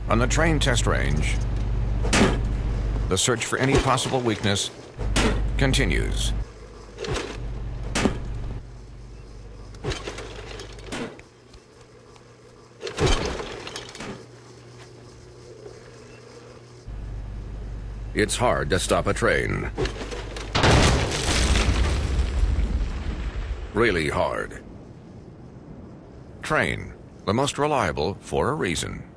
On the Trane test range, the search for any possible weakness continues. It's hard to stop a train. Really hard. Trane, the most reliable for a reason.